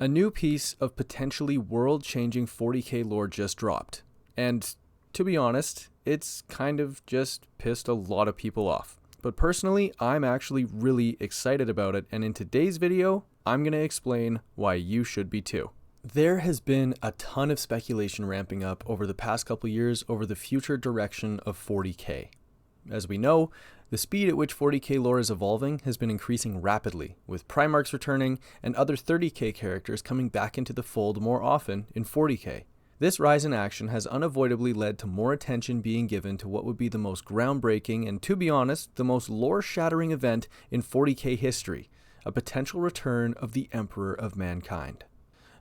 A new piece of potentially world-changing 40k lore just dropped, and to be honest, it's kind of just pissed a lot of people off. But personally, I'm actually really excited about it, and in today's video, I'm going to explain why you should be too. There has been a ton of speculation ramping up over the past couple years over the future direction of 40k. As we know, the speed at which 40k lore is evolving has been increasing rapidly, with Primarchs returning and other 30k characters coming back into the fold more often in 40k. This rise in action has unavoidably led to more attention being given to what would be the most groundbreaking and, to be honest, the most lore-shattering event in 40k history, a potential return of the Emperor of Mankind.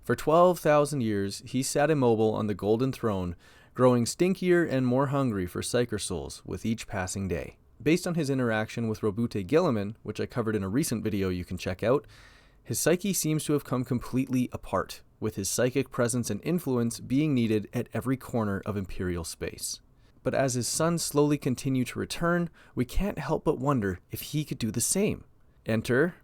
For 12,000 years, he sat immobile on the Golden Throne, growing stinkier and more hungry for Psyker souls with each passing day. Based on his interaction with Robute Guilliman, which I covered in a recent video you can check out, his psyche seems to have come completely apart, with his psychic presence and influence being needed at every corner of Imperial space. But as his sons slowly continue to return, we can't help but wonder if he could do the same. Enter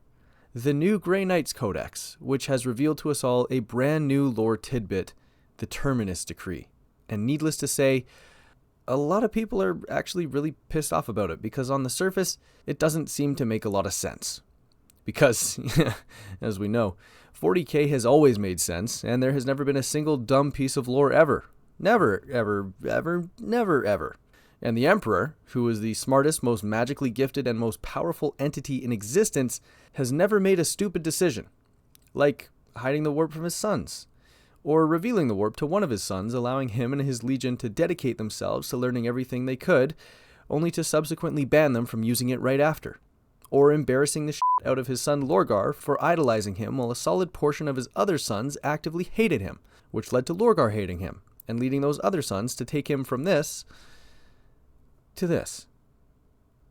the new Grey Knights Codex, which has revealed to us all a brand new lore tidbit, the Terminus decree. And needless to say, a lot of people are actually really pissed off about it because on the surface, it doesn't seem to make a lot of sense. Because, as we know, 40k has always made sense, and there has never been a single dumb piece of lore ever. Never, ever, ever, never, ever. And the Emperor, who is the smartest, most magically gifted, and most powerful entity in existence, has never made a stupid decision. Like hiding the warp from his sons, or revealing the warp to one of his sons, allowing him and his legion to dedicate themselves to learning everything they could, only to subsequently ban them from using it right after. Or embarrassing the shit out of his son Lorgar for idolizing him while a solid portion of his other sons actively hated him, which led to Lorgar hating him, and leading those other sons to take him from this to this.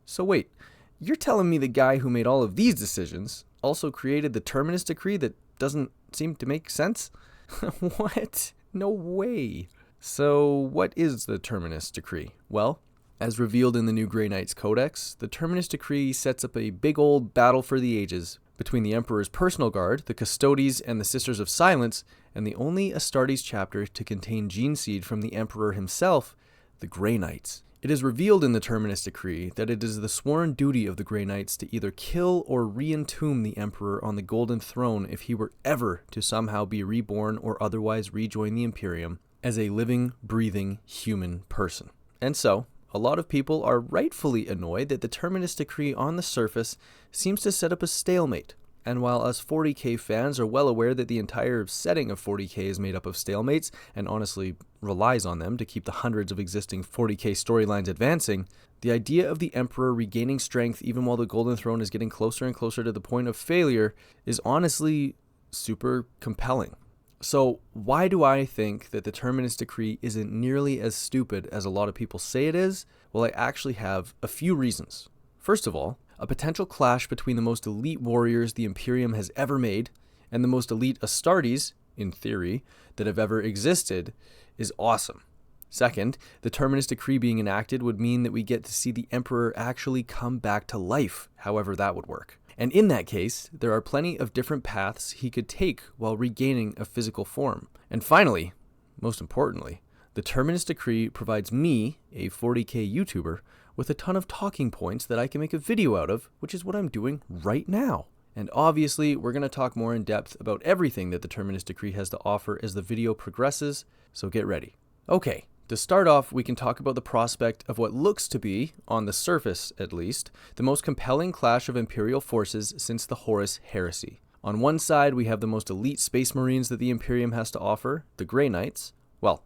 So wait, you're telling me the guy who made all of these decisions also created the Terminus decree that doesn't seem to make sense? What? No way. So what is the Terminus decree? Well, as revealed in the new Grey Knights Codex, the Terminus decree sets up a big old battle for the ages between the Emperor's personal guard, the Custodes, and the Sisters of Silence, and the only Astartes chapter to contain gene seed from the Emperor himself, the Grey Knights. It is revealed in the Terminus decree that it is the sworn duty of the Grey Knights to either kill or re-entomb the Emperor on the Golden Throne if he were ever to somehow be reborn or otherwise rejoin the Imperium as a living, breathing, human person. And so, a lot of people are rightfully annoyed that the Terminus decree on the surface seems to set up a stalemate. And while us 40k fans are well aware that the entire setting of 40k is made up of stalemates, and honestly relies on them to keep the hundreds of existing 40k storylines advancing, the idea of the Emperor regaining strength even while the Golden Throne is getting closer and closer to the point of failure is honestly super compelling. So why do I think that the Terminus decree isn't nearly as stupid as a lot of people say it is? Well, I actually have a few reasons. First of all, a potential clash between the most elite warriors the Imperium has ever made and the most elite Astartes, in theory, that have ever existed is awesome. Second, the Terminus decree being enacted would mean that we get to see the Emperor actually come back to life, however that would work. And in that case, there are plenty of different paths he could take while regaining a physical form. And finally, most importantly, the Terminus decree provides me, a 40k YouTuber, with a ton of talking points that I can make a video out of, which is what I'm doing right now. And obviously, we're going to talk more in depth about everything that the Terminus decree has to offer as the video progresses, so get ready. Okay, to start off, we can talk about the prospect of what looks to be, on the surface at least, the most compelling clash of Imperial forces since the Horus Heresy. On one side, we have the most elite space marines that the Imperium has to offer, the Grey Knights. Well,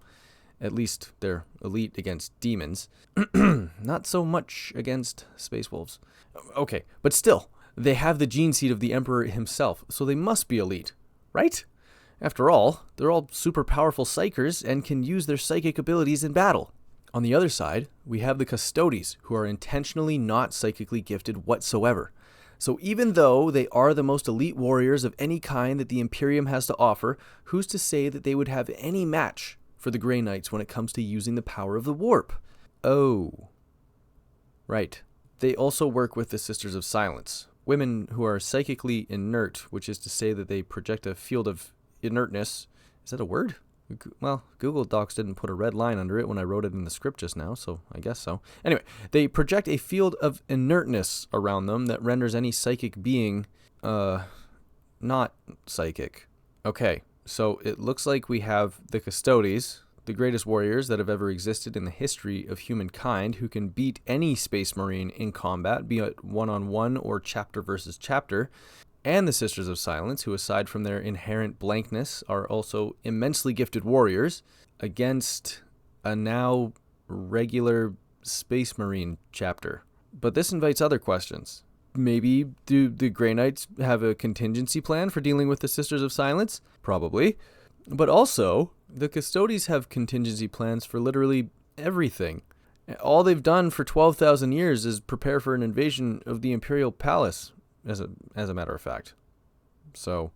at least they're elite against demons. Not so much against space wolves. Okay, but still, they have the gene seed of the Emperor himself, so they must be elite, right? After all, they're all super powerful psychers and can use their psychic abilities in battle. On the other side, we have the Custodes, who are intentionally not psychically gifted whatsoever. So even though they are the most elite warriors of any kind that the Imperium has to offer, who's to say that they would have any match for the Grey Knights when it comes to using the power of the warp? Oh. Right. They also work with the Sisters of Silence, women who are psychically inert, which is to say that they project a field of inertness. Is that a word? Well, Google Docs didn't put a red line under it when I wrote it in the script just now, so I guess so. Anyway, they project a field of inertness around them that renders any psychic being, not psychic. Okay, so it looks like we have the Custodes, the greatest warriors that have ever existed in the history of humankind, who can beat any space marine in combat, be it one-on-one or chapter versus chapter, and the Sisters of Silence, who aside from their inherent blankness are also immensely gifted warriors, against a now regular space marine chapter. But this invites other questions. Maybe do the Grey Knights have a contingency plan for dealing with the Sisters of Silence? Probably. But also, the Custodes have contingency plans for literally everything. All they've done for 12,000 years is prepare for an invasion of the Imperial Palace, as a matter of fact. So,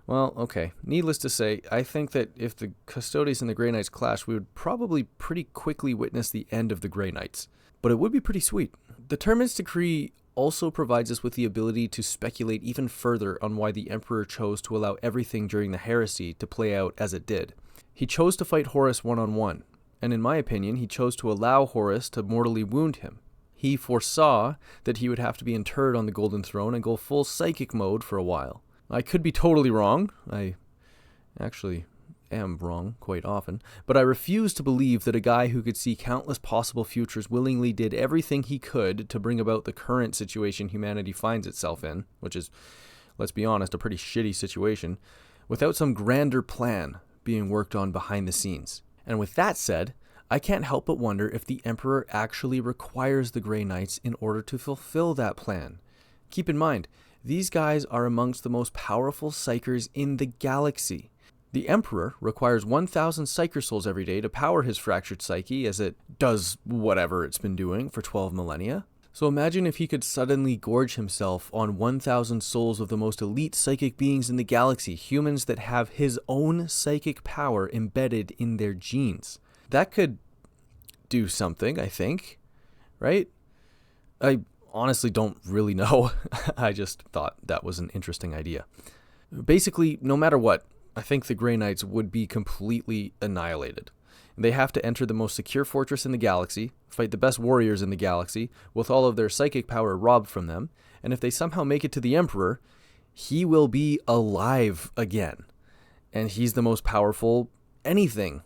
well, okay. Needless to say, I think that if the Custodes and the Grey Knights clash, we would probably pretty quickly witness the end of the Grey Knights. But it would be pretty sweet. The Terminus decree also provides us with the ability to speculate even further on why the Emperor chose to allow everything during the heresy to play out as it did. He chose to fight Horus one-on-one, and in my opinion, he chose to allow Horus to mortally wound him. He foresaw that he would have to be interred on the Golden Throne and go full psychic mode for a while. I could be totally wrong. I actually am wrong quite often, but I refuse to believe that a guy who could see countless possible futures willingly did everything he could to bring about the current situation humanity finds itself in, which is, let's be honest, a pretty shitty situation, without some grander plan being worked on behind the scenes. And with that said, I can't help but wonder if the Emperor actually requires the Grey Knights in order to fulfill that plan. Keep in mind, these guys are amongst the most powerful psychers in the galaxy. The Emperor requires 1,000 psyker souls every day to power his fractured psyche as it does whatever it's been doing for 12 millennia. So imagine if he could suddenly gorge himself on 1,000 souls of the most elite psychic beings in the galaxy, humans that have his own psychic power embedded in their genes. That could do something, I think, right? I honestly don't really know. I just thought that was an interesting idea. Basically, no matter what, I think the Grey Knights would be completely annihilated. They have to enter the most secure fortress in the galaxy, fight the best warriors in the galaxy, with all of their psychic power robbed from them, and if they somehow make it to the Emperor, he will be alive again. And he's the most powerful anything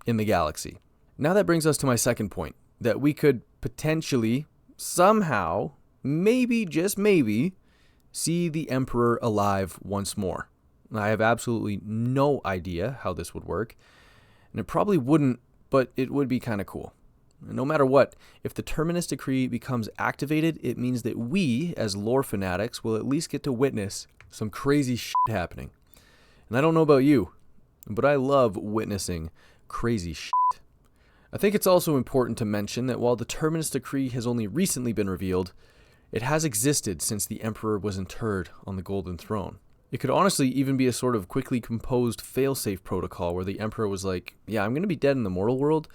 in the galaxy. Now that brings us to my second point, that we could potentially, somehow, maybe, just maybe, see the Emperor alive once more. I have absolutely no idea how this would work, and it probably wouldn't, but it would be kind of cool. No matter what, if the Terminus decree becomes activated, it means that we, as lore fanatics, will at least get to witness some crazy shit happening. And I don't know about you, but I love witnessing crazy shit. I think it's also important to mention that while the Terminus decree has only recently been revealed, it has existed since the Emperor was interred on the Golden Throne. It could honestly even be a sort of quickly composed failsafe protocol where the Emperor was like, yeah, I'm going to be dead in the mortal world,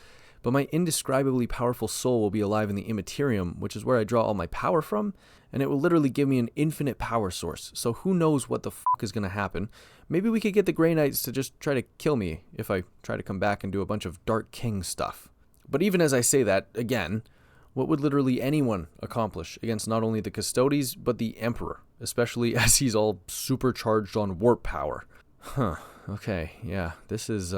but my indescribably powerful soul will be alive in the immaterium, which is where I draw all my power from, and it will literally give me an infinite power source. So who knows what the fuck is going to happen. Maybe we could get the Grey Knights to just try to kill me if I try to come back and do a bunch of Dark King stuff. But even as I say that, again, what would literally anyone accomplish against not only the Custodes, but the Emperor, especially as he's all supercharged on warp power? Okay, yeah, this is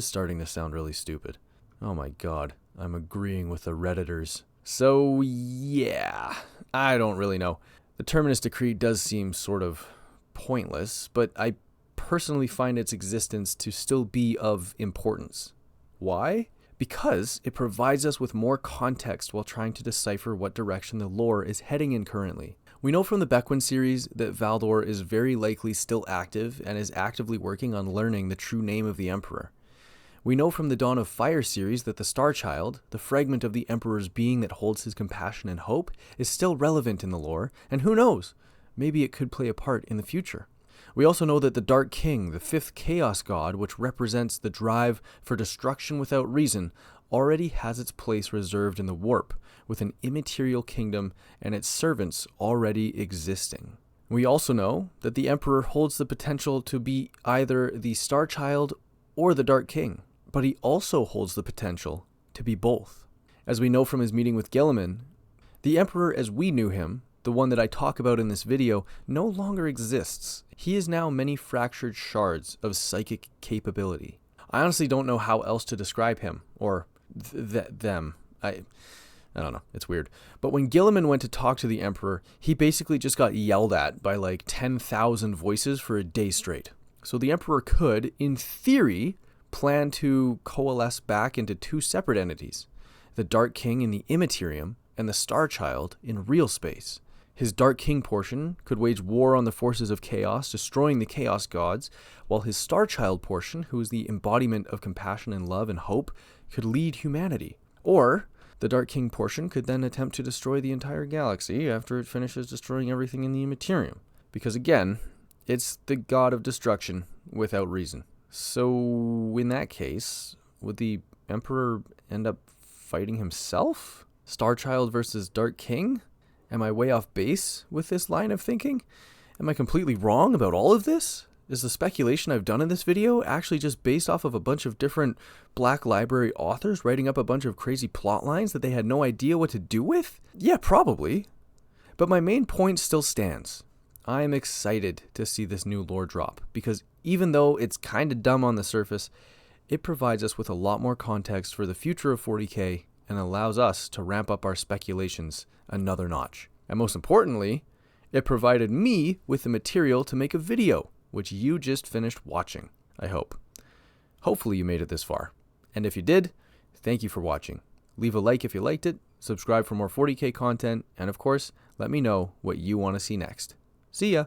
starting to sound really stupid. Oh my god, I'm agreeing with the Redditors. So yeah, I don't really know. The Terminus decree does seem sort of pointless, but I personally find its existence to still be of importance. Why? Because it provides us with more context while trying to decipher what direction the lore is heading in currently. We know from the Bequin series that Valdor is very likely still active and is actively working on learning the true name of the Emperor. We know from the Dawn of Fire series that the Star Child, the fragment of the Emperor's being that holds his compassion and hope, is still relevant in the lore, and who knows, maybe it could play a part in the future. We also know that the Dark King, the fifth Chaos God, which represents the drive for destruction without reason, already has its place reserved in the warp, with an immaterial kingdom and its servants already existing. We also know that the Emperor holds the potential to be either the Star Child or the Dark King, but he also holds the potential to be both. As we know from his meeting with Guilliman, the Emperor as we knew him, the one that I talk about in this video, no longer exists. He is now many fractured shards of psychic capability. I honestly don't know how else to describe him, or them. I don't know, it's weird. But when Guilliman went to talk to the Emperor, he basically just got yelled at by like 10,000 voices for a day straight. So the Emperor could, in theory, plan to coalesce back into two separate entities, the Dark King in the Immaterium and the Star Child in real space. His Dark King portion could wage war on the forces of chaos, destroying the Chaos Gods, while his Star Child portion, who is the embodiment of compassion and love and hope, could lead humanity. Or the Dark King portion could then attempt to destroy the entire galaxy after it finishes destroying everything in the Immaterium. Because again, it's the god of destruction without reason. So in that case, would the Emperor end up fighting himself? Star Child versus Dark King? Am I way off base with this line of thinking? Am I completely wrong about all of this? Is the speculation I've done in this video actually just based off of a bunch of different Black Library authors writing up a bunch of crazy plot lines that they had no idea what to do with? Yeah, probably. But my main point still stands. I am excited to see this new lore drop, because even though it's kind of dumb on the surface, it provides us with a lot more context for the future of 40k and allows us to ramp up our speculations another notch. And most importantly, it provided me with the material to make a video, which you just finished watching, I hope. Hopefully you made it this far. And if you did, thank you for watching. Leave a like if you liked it, subscribe for more 40k content, and of course, let me know what you want to see next. See ya!